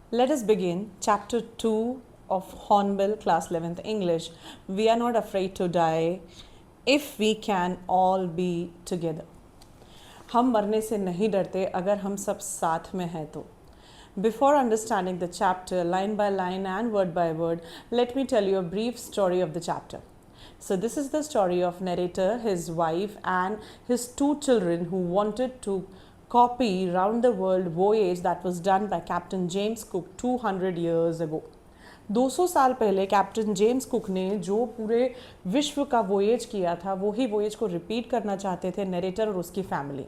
Let us begin chapter 2 of Hornbill, class 11th English. We are not afraid to die if we can all be together. हम मरने से नहीं डरते अगर हम सब साथ में हैं तो. Before understanding the chapter line by line and word by word, let me tell you a brief story of the chapter. So this is the story of narrator, his wife and his two children who wanted to copy round the world voyage that was done by Captain James Cook 200 years ago. 200 साल पहले captain James cook ने जो पूरे विश्व का voyage किया था वही वोएज को रिपीट करना चाहते थे नरेटर और उसकी family.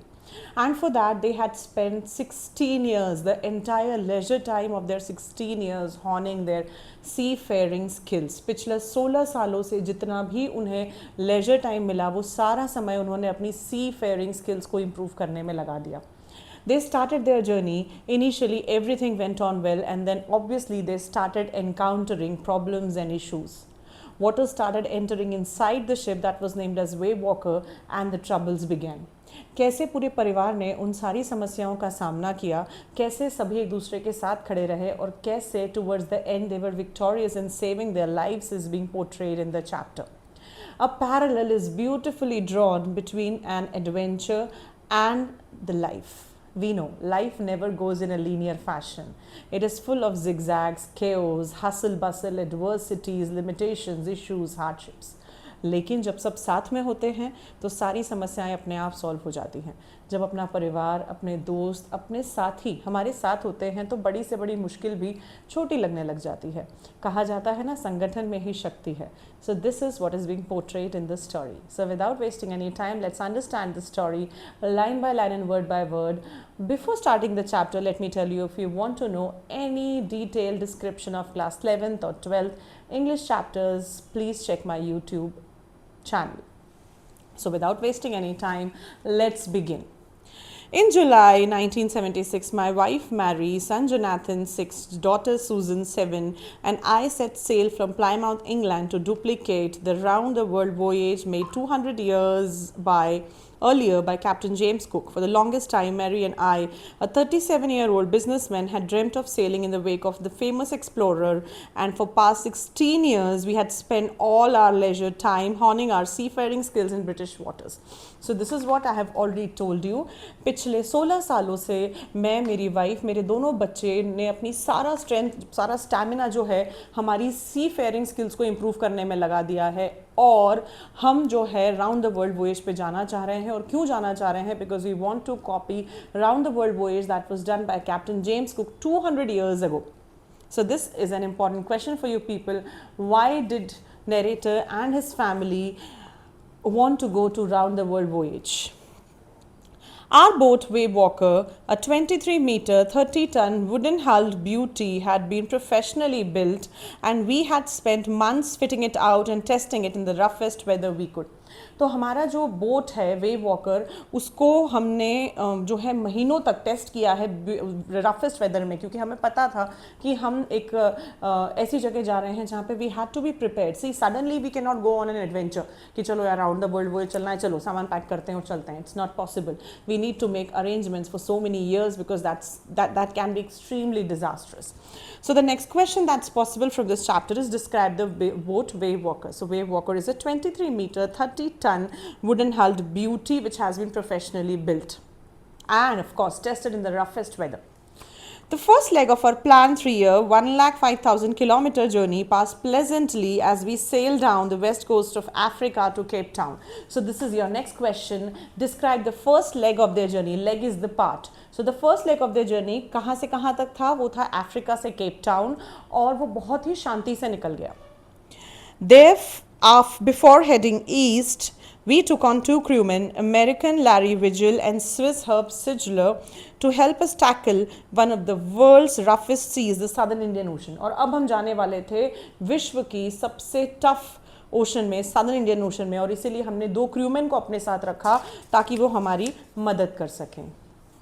And for that they had spent 16 years, the entire leisure time of their 16 years honing their seafaring skills. पिछले 16 सालों से जितना भी उन्हें leisure time मिला वो सारा समय उन्होंने अपनी seafaring skills को improve करने में लगा दिया. They started their journey. Initially, everything went on well, and then obviously they started encountering problems and issues. Water started entering inside the ship that was named as Wavewalker, and the troubles began. कैसे पूरे परिवार ने उन सारी समस्याओं का सामना किया, कैसे सभी एक दूसरे के साथ खड़े रहे और कैसे towards the end they were victorious in saving their lives is being portrayed in the chapter. A parallel is beautifully drawn between an adventure and the life. We know life never goes in a linear fashion. It is full of zigzags, chaos, hustle bustle, adversities, limitations, issues, hardships. लेकिन जब सब साथ में होते हैं तो सारी समस्याएं अपने आप सॉल्व हो जाती हैं. जब अपना परिवार, अपने दोस्त, अपने साथी हमारे साथ होते हैं तो बड़ी से बड़ी मुश्किल भी छोटी लगने लग जाती है. कहा जाता है ना, संगठन में ही शक्ति है. So this is what is being portrayed in this story. So without wasting any time, let's understand the story line by line and word by word. Before starting the chapter, let me tell you, if you want to know any detailed description of class 11th or 12th English chapters, please check my YouTube channel. So without wasting any time, let's begin. In July 1976, my wife Mary, son Jonathan 6, daughter Susan 7, and I set sail from Plymouth, England to duplicate the round the world voyage made 200 years earlier by Captain James Cook. For the longest time, Mary and I, a 37-year-old businessman, had dreamt of sailing in the wake of the famous explorer, and for past 16 years, we had spent all our leisure time honing our seafaring skills in British waters. So this is what I have already told you. पिछले 16 सालों से मैं, मेरी wife, मेरे दोनों बच्चे ने अपनी सारा स्ट्रेंथ, सारा स्टैमिना जो है हमारी सी फेयरिंग स्किल्स को इम्प्रूव करने में लगा दिया है और हम जो है राउंड द वर्ल्ड वोएज पे जाना चाह रहे हैं. और क्यों जाना चाह रहे हैं? Because we want to copy round the world voyage that was done by captain James Cook 200 years ago. So this is an important question for you people. Why did narrator and his family want to go to round the world voyage? Our boat, Wavewalker, a 23-meter, 30-ton wooden-hulled beauty, had been professionally built, and we had spent months fitting it out and testing it in the roughest weather we could. तो हमारा जो boat है wave walker उसको हमने जो है महीनों तक टेस्ट किया है रफेस्ट वेदर में, क्योंकि हमें पता था कि हम एक ऐसी जगह जा रहे हैं जहाँ पे we had to be prepared. See suddenly we can not go on an adventure कि चलो यार राउंड द वर्ल्ड वर्ल्ड चलना है, चलो सामान पैक करते हैं और चलते हैं. It's not possible. We need to make arrangements for so many years because that can be extremely disastrous. So the next question that's possible from this chapter is describe the boat Wavewalker. So Wavewalker is a 23-meter, 30-ton wooden-hulled beauty which has been professionally built and of course tested in the roughest weather. The first leg of our planned 3-year, 105,000 kilometer journey passed pleasantly as we sailed down the west coast of Africa to Cape Town. So this is your next question. Describe the first leg of their journey. Leg is the part. So the first leg of their journey कहाँ से कहाँ तक था? वो था Africa से Cape Town और वो बहुत ही शांति से निकल गया. Before heading east, we took on 2 crewmen, American Larry Vigil and Swiss Herb Sigler, to help us tackle one of the world's roughest seas, the Southern Indian Ocean. और अब हम जाने वाले थे विश्व की सबसे टफ ओशन में, सदर्न इंडियन ओशन में, और इसीलिए हमने 2 क्रूमैन को अपने साथ रखा ताकि वो हमारी मदद कर सकें.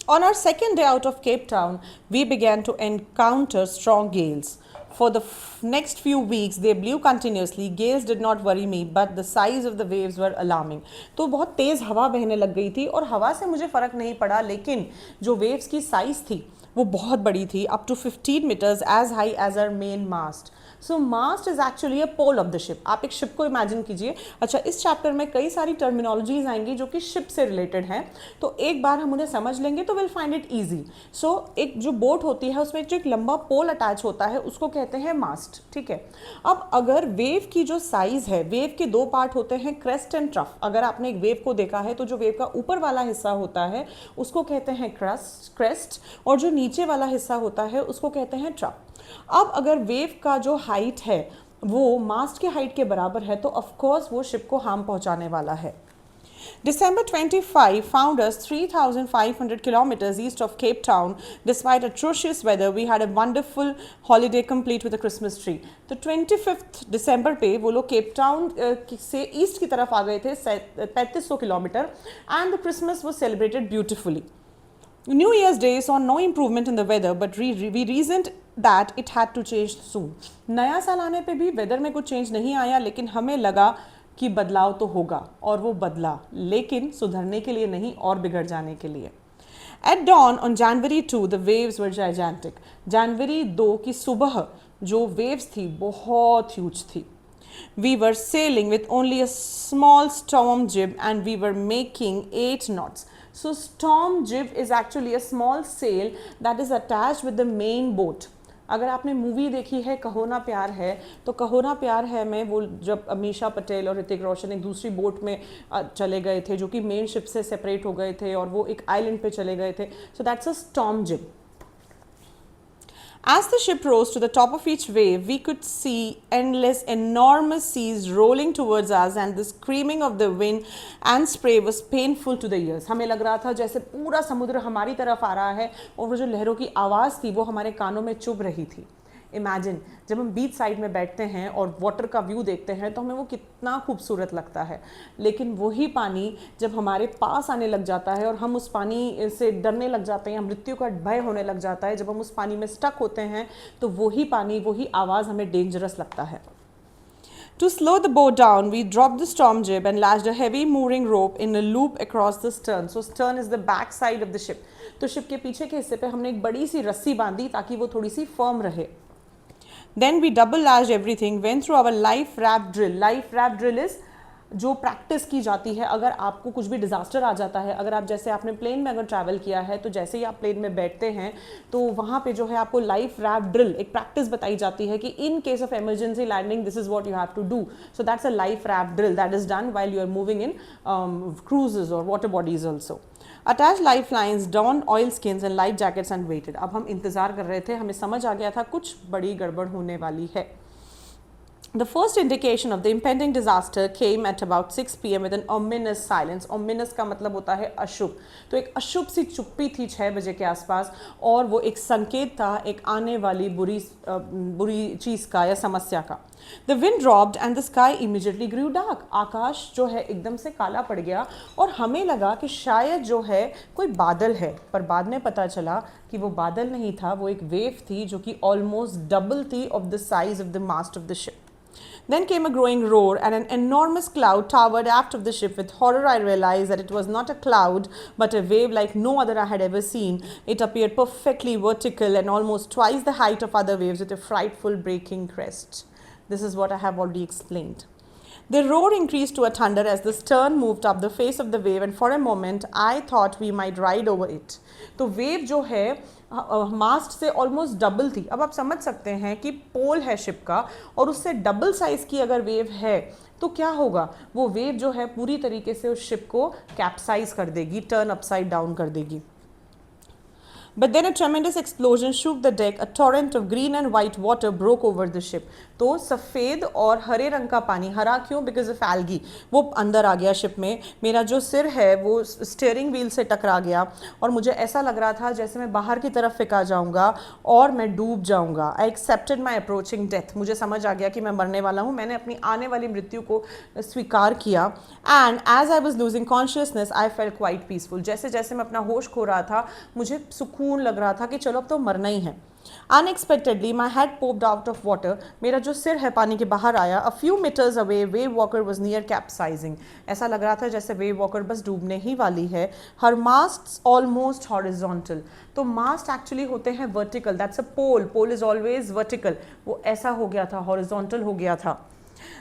On our second day out of Cape Town, we began to encounter strong gales. For the next few weeks, they blew continuously. Gales did not worry me, but the size of the waves were alarming. तो बहुत तेज़ हवा बहने लग गई थी और हवा से मुझे फ़र्क नहीं पड़ा, लेकिन जो वेव्स की साइज़ थी वो बहुत बड़ी थी, up to 15 metres as high as our main mast. So mast is actually a pole of the ship. आप एक शिप को इमेजिन कीजिए. अच्छा, इस चैप्टर में कई सारी टर्मिनोलॉजीज आएंगी जो कि शिप से रिलेटेड हैं, तो एक बार हम उन्हें समझ लेंगे तो विल फाइंड इट ईजी. सो एक जो बोट होती है उसमें जो एक लंबा पोल अटैच होता है उसको कहते हैं मास्ट. ठीक है. अब अगर वेव की जो साइज है, वेव के दो पार्ट होते हैं, क्रेस्ट एंड ट्रफ. अगर आपने एक वेव को देखा है तो जो वेव का ऊपर वाला हिस्सा होता है उसको कहते हैं क्रेस्ट, और जो नीचे वाला हिस्सा होता है उसको कहते हैं ट्रफ. अब अगर वेव का जो हाइट है वो मास्ट के हाइट के बराबर है तो ऑफ कोर्स वो शिप को हार्म पहुंचाने वाला है. December 25 found us 3,500 kilometers east of Cape Town. Despite atrocious weather, we had a wonderful holiday complete with a Christmas tree. तो 25 दिसंबर पे वो लोग केप टाउन से ईस्ट की तरफ आ गए थे 3500 kilometre, and the Christmas was celebrated beautifully. New Year's Day saw no improvement in the weather, but we reasoned that it had to change soon. नया साल आने पे भी वेदर में कुछ चेंज नहीं आया, लेकिन हमें लगा कि बदलाव तो होगा, और वो बदला, लेकिन सुधरने के लिए नहीं और बिगड़ जाने के लिए. At dawn on January 2, the waves were gigantic. जनवरी 2 की सुबह जो वेव्स थी बहुत ह्यूज थी. We were sailing with only a small storm jib and we were making 8 knots. So storm jib is actually a small sail that is attached with the main boat. अगर आपने movie देखी है कहो ना प्यार है, तो कहो ना प्यार है में वो जब अमीषा पटेल और ऋतिक रोशन एक दूसरी बोट में चले गए थे जो कि मेन शिप से सेपरेट हो गए थे और वो एक आइलैंड पे चले गए थे. सो दैट्स अ स्टॉर्म जिब. As the ship rose to the top of each wave, we could see endless, enormous seas rolling towards us, and the screaming of the wind and spray was painful to the ears. हमें लग रहा था जैसे पूरा समुद्र हमारी तरफ आ रहा है और वो जो लहरों की आवाज़ थी वो हमारे कानों में चुभ रही थी. इमेजिन, जब हम बीच साइड में बैठते हैं और वाटर का व्यू देखते हैं तो हमें वो कितना खूबसूरत लगता है, लेकिन वही पानी जब हमारे पास आने लग जाता है और हम उस पानी से डरने लग जाते हैं, मृत्यु का भय होने लग जाता है, जब हम उस पानी में स्टक होते हैं तो वही पानी, वही आवाज़ हमें डेंजरस लगता है. To slow the boat down, we dropped the storm jib and lashed a heavy mooring rope in a loop across the stern. So stern is the back side of the ship. तो ship के पीछे के हिस्से पे हमने एक बड़ी सी रस्सी बांधी ताकि वो थोड़ी सी फर्म रहे. Then we double lashed everything, went through our life raft drill. Life raft drill is जो प्रैक्टिस की जाती है अगर आपको कुछ भी डिज़ास्टर आ जाता है. अगर आप जैसे आपने प्लेन में अगर ट्रैवल किया है तो जैसे ही आप प्लेन में बैठते हैं तो वहाँ पे जो है आपको लाइफ रैफ्ट ड्रिल एक प्रैक्टिस बताई जाती है कि in case of emergency landing this is what you have to do. So that's a life raft drill that is done while you are moving in cruises और water bodies also. Attach life lines, don oil skins and life jackets and weighted. अब हम इंतजार कर रहे थे, हमें समझ आ गया था कुछ बड़ी गड़बड़ होने वाली है. The first indication of the impending disaster came at about 6 p.m. with an ominous silence. Ominous का मतलब होता है अशुभ. तो एक अशुभ सी चुप्पी थी 6 बजे के आसपास, और वो एक संकेत था एक आने वाली बुरी चीज़ का या समस्या का. The wind dropped and the sky immediately grew dark. आकाश जो है एकदम से काला पड़ गया और हमें लगा कि शायद जो है कोई बादल है, पर बाद में पता चला कि वो बादल नहीं था, वो एक वेव थी जो कि ऑलमोस्ट डबल थी of the size of the mast of the ship. Then came a growing roar and an enormous cloud towered aft of the ship. With horror I realized that it was not a cloud but a wave like no other I had ever seen. It appeared perfectly vertical and almost twice the height of other waves with a frightful breaking crest. This is what I have already explained. The roar increased to a thunder as the stern moved up the face of the wave, and for a moment I thought we might ride over it. तो wave जो है मास्ट से almost double थी. अब आप समझ सकते हैं कि पोल है शिप का और उससे डबल साइज की अगर वेव है तो क्या होगा. वो वेव जो है पूरी तरीके से उस शिप को कैप्साइज कर देगी, टर्न अपसाइड डाउन कर देगी. But then a tremendous explosion shook the deck. A torrent of green and white water broke over the ship. तो सफ़ेद और हरे रंग का पानी, हरा क्यों? बिकॉज ऑफ एल्गी, वो अंदर आ गया शिप में. मेरा जो सिर है वो स्टीयरिंग व्हील से टकरा गया और मुझे ऐसा लग रहा था जैसे मैं बाहर की तरफ फेंका जाऊंगा और मैं डूब जाऊंगा. I accepted my approaching death. मुझे समझ आ गया कि मैं मरने वाला हूँ. मैंने अपनी आने वाली मृत्यु को स्वीकार किया. And as I was losing consciousness I felt quite peaceful. जैसे जैसे मैं अपना होश खो रहा था मुझे सुकून लग रहा था कि चलो अब तो मरना ही है. Unexpectedly, my head popped out of water. मेरा जो सिर है पानी के बाहर आया. A few meters away, wave walker was near capsizing. ऐसा लग रहा था जैसे wave walker बस डूबने ही वाली है. Her masts almost horizontal. तो mast actually होते हैं vertical. That's a pole. Pole is always vertical. वो ऐसा हो गया था, horizontal हो गया था.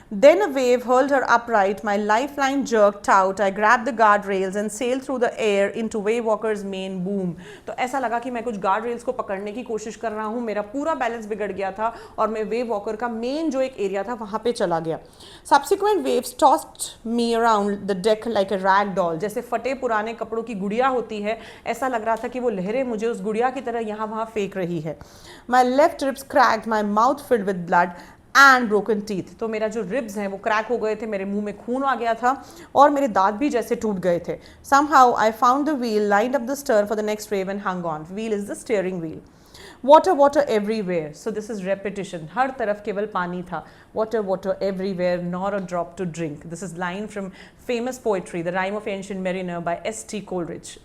Then a wave hurled her upright. My lifeline jerked out. I grabbed the guardrails and sailed through the air into wave walker's main boom. तो ऐसा लगा कि मैं कुछ गार्ड रेल्स को पकड़ने की कोशिश कर रहा हूँ. मेरा पूरा बैलेंस बिगड़ गया था और मैं वेव वॉकर का मेन जो एक एरिया था वहाँ पे चला गया. Subsequent waves tossed me around the deck like a rag doll. जैसे फटे पुराने कपड़ों की गुड़िया होती है, ऐसा लग रहा था कि वो लहरें मुझे उस गुड़िया की तरह यहाँ वहाँ फेंक रही है. My left ribs cracked, my mouth filled with blood. And broken teeth. तो मेरा जो रिब्स हैं वो क्रैक हो गए थे, मेरे मुंह में खून आ गया था और मेरे दांत भी जैसे टूट गए थे. Somehow I found the wheel, lined up the stern for the next wave and hung on. Wheel is the steering wheel. Water, water everywhere. So this is repetition. हर तरफ केवल पानी था. Water, water everywhere, nor a drop to drink. This is line from famous poetry, The Rime of Ancient Mariner by S.T. Coleridge.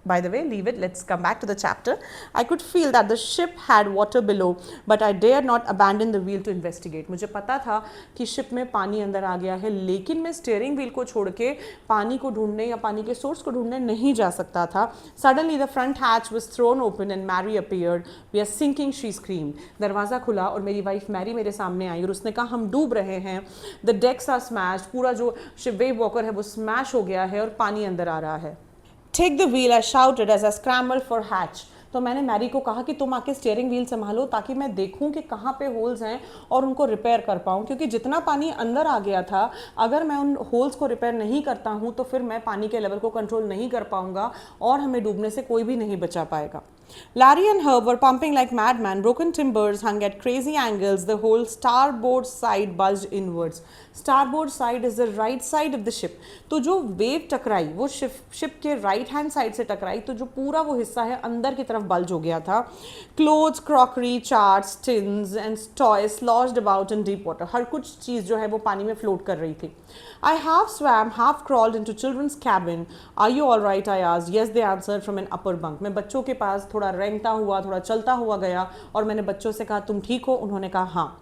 By the way, leave it. Let's come back to the chapter. I could feel that the ship had water below, but I dared not abandon the wheel to investigate. मुझे पता था कि ship में पानी अंदर आ गया है, लेकिन मैं स्टीयरिंग व्हील को छोड़ के पानी को ढूंढने या पानी के सोर्स को ढूंढने नहीं जा सकता था. Suddenly the front hatch was thrown open and Mary appeared. We are sinking, she screamed. दरवाज़ा खुला और मेरी वाइफ मैरी मेरे सामने आई और उसने कहा हम डूब रहे हैं. The decks are smashed. पूरा जो शिप वेव वॉकर है वो स्मैश हो गया है और पानी अंदर आ रहा है. Take the wheel, I shouted as I scrambled for hatch. तो मैंने मैरी को कहा कि तुम आके स्टीयरिंग व्हील संभालो ताकि मैं देखूं कि कहाँ पे होल्स हैं और उनको रिपेयर कर पाऊँ, क्योंकि जितना पानी अंदर आ गया था, अगर मैं उन होल्स को रिपेयर नहीं करता हूँ तो फिर मैं पानी के लेवल को कंट्रोल नहीं कर पाऊँगा और हमें डूबने से कोई भी नहीं बचा पाएगा. Larry and Herb were pumping like madmen. Broken timbers hung at crazy angles. The whole starboard side bulged inwards. Starboard side is the right side of the ship. तो जो वेव टकराई वो शिप के राइट हैंड साइड से टकराई, तो जो पूरा वो हिस्सा है अंदर की तरफ बल्ज हो गया था. Clothes, crockery, charts, tins and toys sloshed about in deep water. हर कुछ चीज़ जो है वो पानी में फ्लोट कर रही थी. I half swam, half crawled into children's cabin. Are you all right? I asked. Yes, they answered from an upper bunk. मैं बच्चों के पास थोड़ा रेंगता हुआ, थोड़ा चलता हुआ गया और मैंने बच्चों से कहा तुम ठीक हो? उन्होंने कहा हाँ.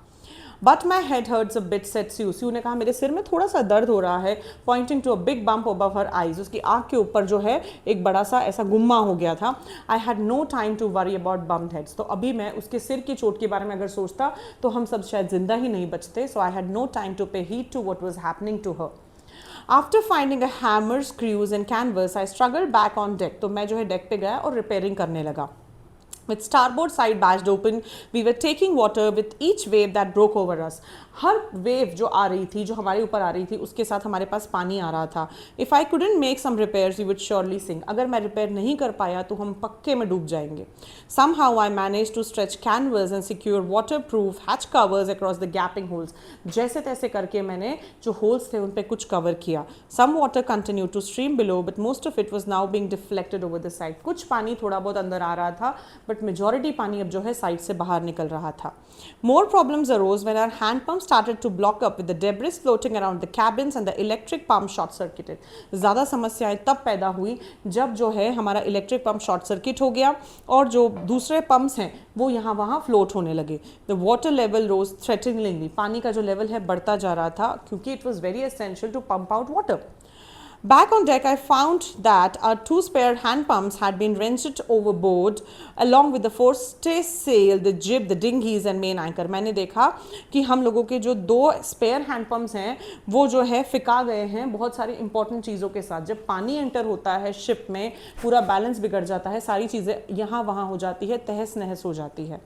But my head hurts a bit, said Sue. Sue ने कहा मेरे सिर में थोड़ा सा दर्द हो रहा है. Pointing to a big bump above her eyes. उसकी आँख के ऊपर जो है एक बड़ा सा ऐसा गुम्मा हो गया था. I had no time to worry about bumped heads. तो अभी मैं उसके सिर की चोट के बारे में अगर सोचता तो हम सब शायद जिंदा ही नहीं बचते. So I had no time to pay heed to what was happening to her. After finding a hammer, screws and canvas, I struggled back on deck. तो मैं जो है डेक पे गया और रिपेयरिंग करने लगा. With starboard side bashed open, we were taking water with each wave that broke over us. Her wave जो आ रही थी, जो हमारे ऊपर आ रही थी, उसके साथ हमारे पास पानी आ रहा था. If I couldn't make some repairs, we would surely sink. अगर मैं रिपेयर नहीं कर पाया तो हम पक्के में डूब जाएंगे. Somehow I managed to stretch canvas and secure waterproof hatch covers across the gaping holes. जैसे तैसे करके मैंने जो holes थे उन पे कुछ कवर किया. Some water continued to stream below, but most of it was now being deflected over the side. कुछ पानी थोड़ा बहुत अंदर आ रहा था, but majority पानी अब जो है साइड से बाहर निकल रहा था. More problems arose when our hand pump started to block up with the debris floating around the cabins and the electric pump short circuited. ज़्यादा समस्याएं तब पैदा हुई जब जो है हमारा इलेक्ट्रिक पंप शॉर्ट सर्किट हो गया और जो दूसरे पंप्स हैं वो यहाँ वहाँ फ्लोट होने लगे. The water level rose threateningly. पानी का जो लेवल है बढ़ता जा रहा था क्योंकि it was very essential to pump out water. Back on deck, I found that our two spare hand pumps had been wrenched overboard along with the forestay, the jib, the dinghies and main anchor. मैंने देखा कि हम लोगों के जो दो spare hand pumps हैं वो जो है फिका गए हैं बहुत सारी इंपॉर्टेंट चीज़ों के साथ. जब पानी एंटर होता है शिप में पूरा बैलेंस बिगड़ जाता है, सारी चीज़ें यहाँ वहाँ हो जाती है, तहस नहस हो जाती है.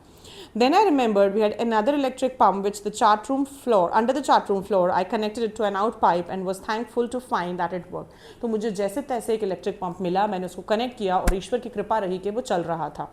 Then I remembered we had another electric pump which the chart room floor, under the chart room floor, I connected it to an out pipe and was thankful to find that it worked. तो मुझे जैसे तैसे एक electric pump मिला, मैंने उसको connect किया और ईश्वर की कृपा रही कि वो चल रहा था.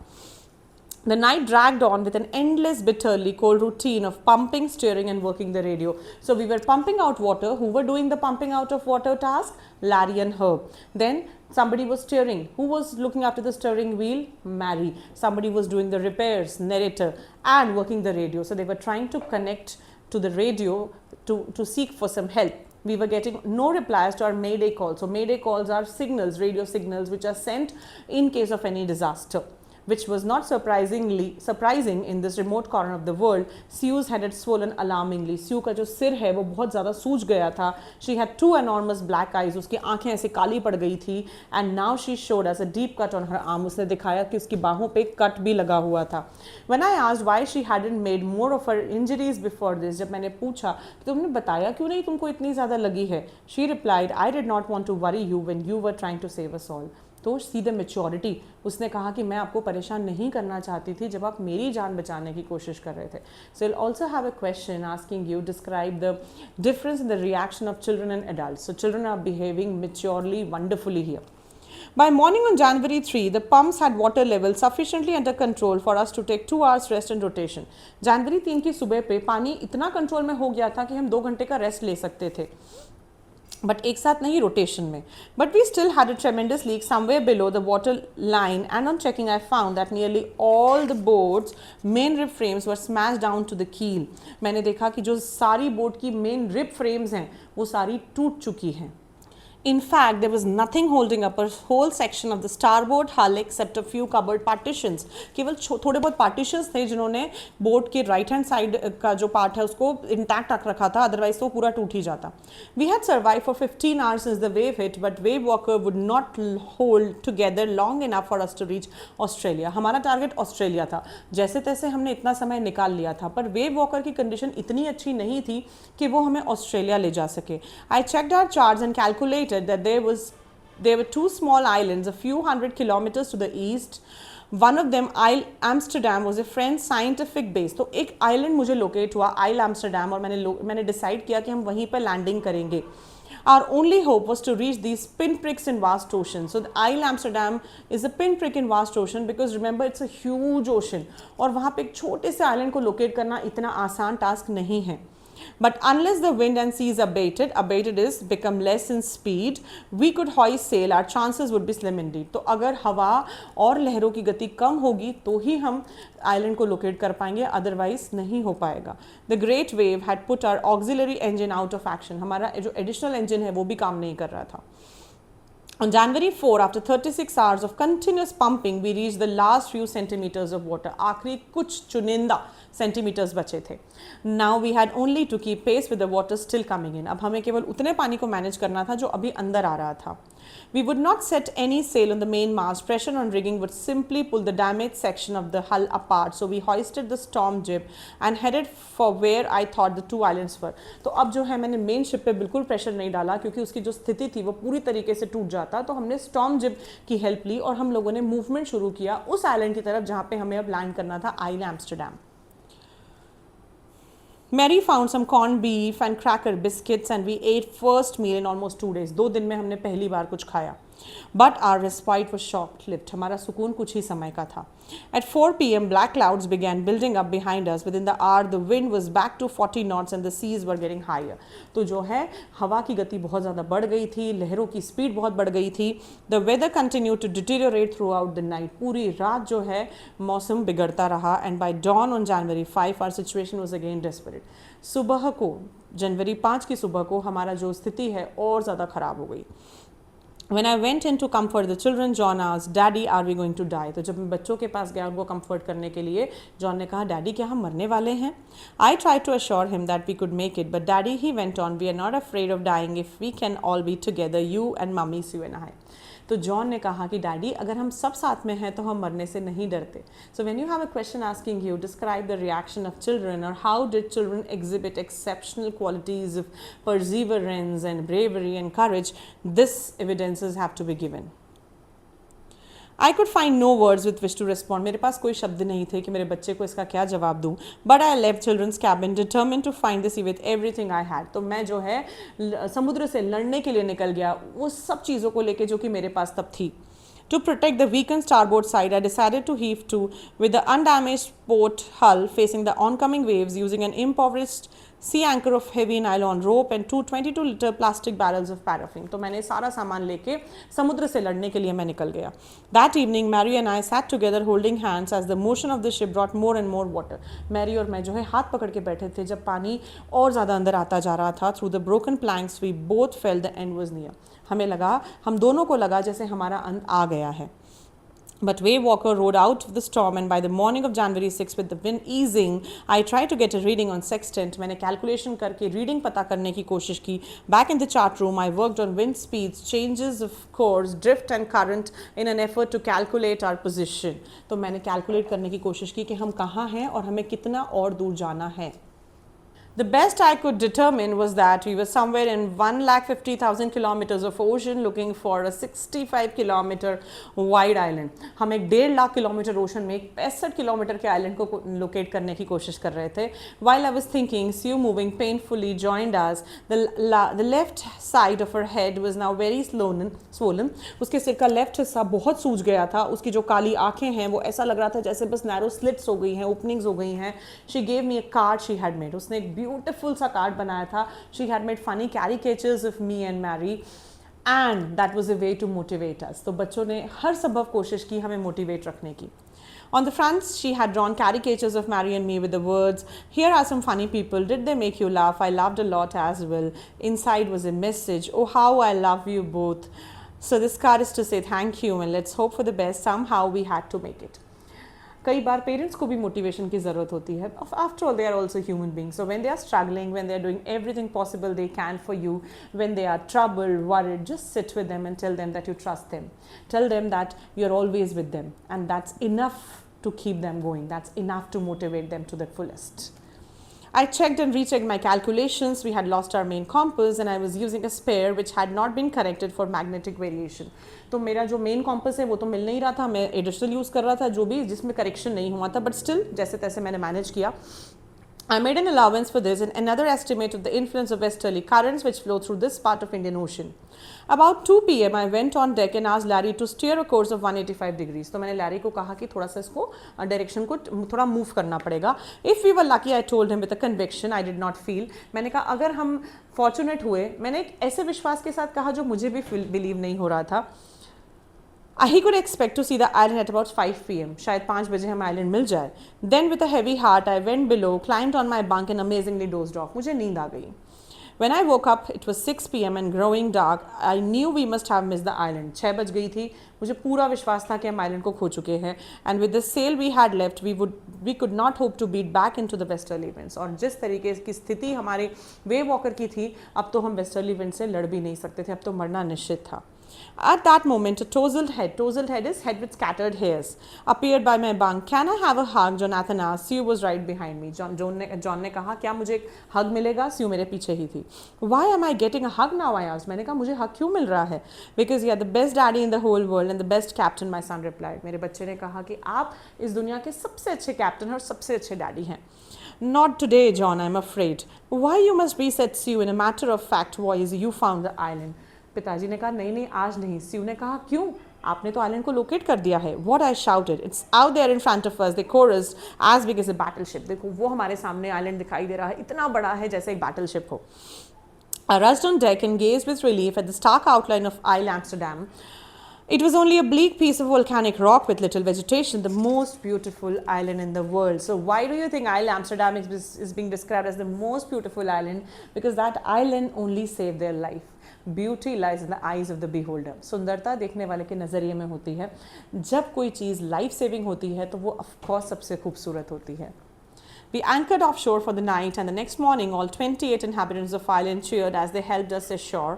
The night dragged on with an endless, bitterly cold routine of pumping, steering and working the radio. So we were pumping out water. Who were doing the pumping out of water task? Larry and Herb. Then somebody was steering. Who was looking after the steering wheel? Mary. Somebody was doing the repairs, narrator, and working the radio. So they were trying to connect to the radio to seek for some help. We were getting no replies to our mayday calls. So mayday calls are signals, radio signals, which are sent in case of any disaster. which was not surprising in this remote corner of the world. Sue's head had swollen alarmingly. Sue का जो सिर है वो बहुत ज़्यादा सूज गया था. She had 2 enormous black eyes. उसकी आंखें ऐसे काली पड़ गई थी. And now she showed us a deep cut on her arm. उसने दिखाया कि उसकी बाहों पे कट भी लगा हुआ था. When I asked why she hadn't made more of her injuries before this, जब मैंने पूछा कि तुमने बताया क्यों नहीं तुमको इतनी ज़्यादा लगी है, she replied, I did not want to worry you when you were trying to save us all. तो सी द मेच्योरिटी. उसने कहा कि मैं आपको परेशान नहीं करना चाहती थी जब आप मेरी जान बचाने की कोशिश कर रहे थे. So will also have a question asking you describe the difference in the reaction of children and adults. So children are behaving maturely wonderfully here. By morning on January 3, the pumps had water level sufficiently under control for us to take 2 hours rest and rotation. जनवरी 3 की सुबह पे पानी इतना control में हो गया था कि हम 2 घंटे का रेस्ट ले सकते थे, बट एक साथ नहीं, रोटेशन में. But we still had a tremendous leak somewhere below the water line and on checking I found that nearly all the boats main rib frames were smash down to the keel. मैंने देखा कि जो सारी boat की main rib frames हैं वो सारी टूट चुकी हैं. In fact, there was nothing holding up a whole section of the starboard hull except a few cupboard partitions. केवल थोड़े बहुत partitions थे जिन्होंने बोट के राइट हैंड साइड का जो पार्ट है उसको इंटैक्ट रखा था, अदरवाइज तो पूरा टूट ही जाता. We had survived for 15 hours since the wave hit, but wave walker would not hold together long enough for us to reach Australia. हमारा टारगेट ऑस्ट्रेलिया था. जैसे तैसे हमने इतना समय निकाल लिया था, पर वेव वॉकर की कंडीशन इतनी अच्छी नहीं थी कि वो हमें ऑस्ट्रेलिया ले जा सके. I checked our charts and calculated that there were 2 small islands a few hundred kilometers to the east. One of them, Isle Amsterdam, was a French scientific base. तो एक आइलैंड मुझे लोकेट हुआ, आइल Amsterdam, और मैंने decide किया कि हम वहीं पर लैंडिंग करेंगे. Our only hope was to reach these pinpricks in vast ocean. So the Isle Amsterdam is a pinprick in vast ocean because remember it's a huge ocean. और वहाँ पे एक छोटे से आइलैंड को लोकेट करना इतना आसान टास्क नहीं है. But unless the wind and seas abated is become less in speed, we could hoist sail. Our chances would be slim indeed. तो अगर हवा और लहरों की गति कम होगी तो ही हम आइलैंड को लोकेट कर पाएंगे, अदरवाइज नहीं हो पाएगा. The great wave had put our auxiliary engine out of action. हमारा जो एडिशनल इंजन है वो भी काम नहीं कर रहा था. On January 4, after 36 hours of continuous pumping, we reached the last few centimeters of water. आखिरी कुछ चुनिंदा सेंटीमीटर्स बचे थे. Now we had only to keep pace with the water still coming in. अब हमें केवल उतने पानी को मैनेज करना था जो अभी अंदर आ रहा था. We would not set any sail on the main mast. Pressure on rigging would simply pull the damaged section of the hull apart. So we hoisted the storm jib and headed for where I thought the 2 islands were. तो अब जो है मैंने main ship पे बिल्कुल pressure नहीं डाला क्योंकि उसकी जो स्थिति थी वो पूरी तरीके से टूट जाता. तो हमने स्टॉर्म जिब की हेल्प ली और हम लोगों ने मूवमेंट शुरू किया उस आइलैंड की तरफ जहाँ पे हमें अब लैंड करना था, आइल Amsterdam. Mary found some corned beef and cracker biscuits and we ate first meal in almost 2 days. 2 दिन में हमने पहली बार कुछ खाया. But our respite was short-lived. हमारा सुकून कुछ ही समय का था. At 4 p.m. black clouds began building up behind us. Within the hour, the wind was back to 40 knots and the seas were getting higher. तो जो है हवा की गति बहुत ज़्यादा बढ़ गई थी, लहरों की स्पीड बहुत बढ़ गई थी. The weather continued to deteriorate throughout the night. पूरी रात जो है मौसम बिगड़ता रहा and by dawn on January 5, our situation was again desperate. सुबह को, जनवरी 5 की सुबह को हमारा जो स्थिति है और ज़्यादा ख़राब हो गई. When I went in to comfort the children, John asked, Daddy, are we going to die? तो जब मैं बच्चों के पास गया उनको comfort करने के लिए, जॉन ने कहा, डैडी क्या हम मरने वाले हैं? I tried to assure him that we could make it, but Daddy, he went on, we are not afraid of dying if we can all be together, you and Mummy, Sue and I. तो John ने कहा कि daddy अगर हम सब साथ में हैं तो हम मरने से नहीं डरते. So when you have a question asking you describe the reaction of children और how did children exhibit exceptional qualities of perseverance and bravery and courage, this evidences have to be given. I could find no words with which to respond. मेरे पास कोई शब्द नहीं थे कि मेरे बच्चे को इसका क्या जवाब दूँ. But I left children's cabin determined to find the sea with everything I had. तो मैं जो है समुद्र से लड़ने के लिए निकल गया वो सब चीज़ों को लेके जो कि मेरे पास तब थी. To protect the weakened starboard side, I decided to heave to with the undamaged port hull facing the oncoming waves using an impoverished sea anchor of heavy nylon rope and 2 22-liter plastic barrels of paraffin. तो मैंने सारा सामान लेके समुद्र से लड़ने के लिए मैं निकल गया. That evening, Mary and I sat together holding hands as the motion of the ship brought more and more water. Mary और मैं जो है हाथ पकड़ के बैठे थे जब पानी और ज़्यादा अंदर आता जा रहा था. Through the broken planks, we both felt the end was near. हमें लगा, हम दोनों को लगा जैसे हमारा अंत आ गया है. But Waywalker rode out of the storm, and by the morning of January 6, with the wind easing, I tried to get a reading on sextant. मैंने calculation करके reading पता करने की कोशिश की. Back in the chart room, I worked on wind speeds, changes of course, drift and current in an effort to calculate our position. तो मैंने calculate करने की कोशिश की कि हम कहाँ हैं और हमें कितना और दूर जाना है. The best I could determine was that we were somewhere in 1,50,000 kilometers of ocean looking for a 65 kilometer wide island. हम एक 1.5 किलोमीटर ओशन में एक 65 किलोमीटर के आइलैंड को लोकेट करने की कोशिश कर रहे थे. While I was thinking, Sue moving painfully joined us. The left side of her head was now very swollen. उसके सिर का लेफ्ट हिस्सा बहुत सूज गया था. उसकी जो काली आंखें हैं वो ऐसा लग रहा था जैसे बस नैरो स्लिट्स हो गई हैं, ओपनिंग्स हो गई हैं. She gave me a card she had made. उसने एक ब्यूटिफुल सा कार्ड बनाया था. She had made funny caricatures of me and Mary and that was a way to motivate us. तो बच्चों ने हर संभव कोशिश की हमें मोटिवेट रखने की. On the fronts, she had drawn caricatures of Mary and me with the words, "Here are some funny people. Did they make you laugh? I laughed a lot as well." Inside was a message, "Oh, how I love you both." So this card is to say thank you and let's hope for the best. Somehow we had to make it. कई बार parents को भी motivation की ज़रूरत होती है. After all they are also human beings. So when they are struggling, when they are doing everything possible they can for you, when they are troubled, worried, just sit with them and tell them that you trust them. Tell them that you are always with them and that's enough to keep them going. That's enough to motivate them to the fullest. I checked and rechecked my calculations. We had lost our main compass and I was using a spare which had not been corrected for magnetic variation. तो मेरा जो main compass है वो तो मिल नहीं रहा था. मैं एडिशनल यूज़ कर रहा था जो भी जिसमें करेक्शन नहीं हुआ था. बट स्टिल जैसे तैसे मैंने मैनेज किया. I made an allowance for this and another estimate of the influence of westerly currents which flow through this part of Indian Ocean. About 2 p.m. I went on deck and asked Larry to steer a course of 185 degrees. तो मैंने Larry को कहा कि थोड़ा सा इसको direction को थोड़ा मूव करना पड़ेगा. If we were lucky, I told him with a conviction I did not feel. मैंने कहा अगर हम फॉर्चुनेट हुए, मैंने एक ऐसे विश्वास के साथ कहा जो मुझे भी बिलीव नहीं हो रहा था. He could expect to see the island at about 5 p.m. शायद 5 बजे हम आइलैंड मिल जाए. Then with a heavy heart I went below, climbed on my bunk and amazingly dozed off. मुझे नींद आ गई. When I woke up, it was 6 p.m. and growing dark. I knew we must have missed the island. 6 बज गई थी. मुझे पूरा विश्वास था कि हम आइलैंड को खो चुके हैं. And with the sail we had left, we could not hope to beat back into the westerly winds. और जिस तरीके की स्थिति हमारे वेव वॉकर की थी, अब तो हम वेस्टर्ली विंड से लड़ भी नहीं सकते थे. अब तो मरना निश्चित था. At that moment, a tousled head is head with scattered hairs, appeared by my bunk. Can I have a hug? Jonathan asked. Sue was right behind me. John ने कहा क्या मुझे एक hug मिलेगा? Sue मेरे पीछे ही थी. Why am I getting a hug now? I asked. मैंने कहा मुझे hug क्यों मिल रहा है? Because you are the best daddy in the whole world and the best captain, my son replied. मेरे बच्चे ने कहा कि आप इस दुनिया के सबसे अच्छे कैप्टन और सबसे अच्छे डैडी हैं. Not today, John, I'm afraid. Why you must be, said Sue in a matter of fact voice. You found the island. पिताजी ने कहा नहीं आज नहीं. स्यू ने कहा क्यों? आपने तो आइलैंड को लोकेट कर दिया है. What I shouted, it's out there in front of us. The chorus, as big as a battleship. देखो वो हमारे सामने आइलैंड दिखाई दे रहा है, इतना बड़ा है जैसे एक बैटलशिप हो. I rushed on deck and gazed with relief at the stark outline of Isle Amsterdam. It was only a bleak piece of volcanic rock with little vegetation, the most beautiful island in the world. So why do you think Isle Amsterdam is being described as the most beautiful island? Because that island only saved their life. Beauty lies in the eyes of the beholder. सुंदरता देखने वाले के नज़रिए में होती है. जब कोई चीज़ लाइफ सेविंग होती है तो वो ऑफकोर्स सबसे खूबसूरत होती है. We anchored offshore for the night and the next morning all 28 inhabitants of island cheered as they helped us ashore.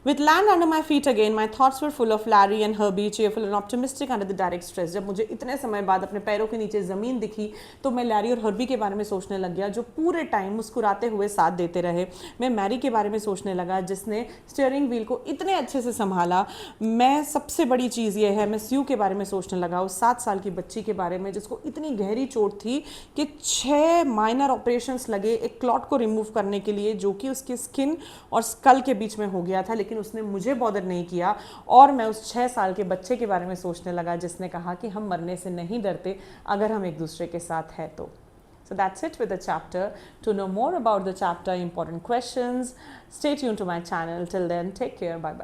With land under my feet again, my thoughts were full of Larry and Herbie, cheerful and optimistic under the direct stress. जब मुझे इतने समय बाद अपने पैरों के नीचे ज़मीन दिखी तो मैं लैरी और हर्बी के बारे में सोचने लग गया जो पूरे टाइम मुस्कुराते हुए साथ देते रहे. मैं मैरी के बारे में सोचने लगा जिसने स्टीयरिंग व्हील को इतने अच्छे से संभाला. मैं सबसे बड़ी चीज़ ये है, मैं स्यू के बारे में सोचने लगा, उस 7 साल की बच्ची के बारे में जिसको इतनी गहरी चोट थी कि 6 माइनर ऑपरेशंस लगे एक क्लॉट को रिमूव करने के लिए जो कि उसकी स्किन और स्कल के बीच में हो गया था. लेकिन उसने मुझे बॉदर नहीं किया और मैं उस 6 साल के बच्चे के बारे में सोचने लगा जिसने कहा कि हम मरने से नहीं डरते अगर हम एक दूसरे के साथ हैं तो. So that's it with the chapter. To know more about the chapter, important questions, stay tuned to my channel. Till then, take care. Bye bye.